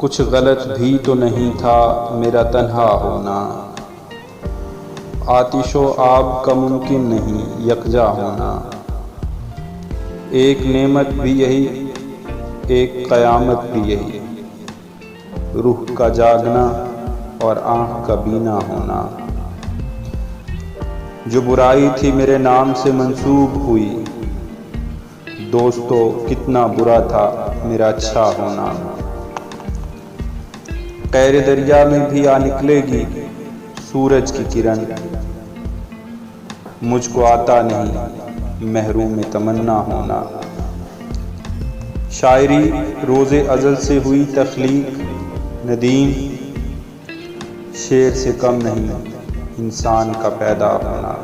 कुछ गलत भी तो नहीं था मेरा तन्हा होना। आतिशो आब का मुमकिन नहीं यकजा होना। एक नेमत भी यही, एक क़यामत भी यही, रूह का जागना और आँख का बीना होना। जो बुराई थी मेरे नाम से मंसूब हुई, दोस्तों कितना बुरा था मेरा अच्छा होना। कैरे दरिया में भी आ निकलेगी सूरज की किरण, मुझको आता नहीं महरूम में तमन्ना होना। शायरी रोज़े अज़ल से हुई तख्लीक नदीम, शेर से कम नहीं इंसान का पैदा होना।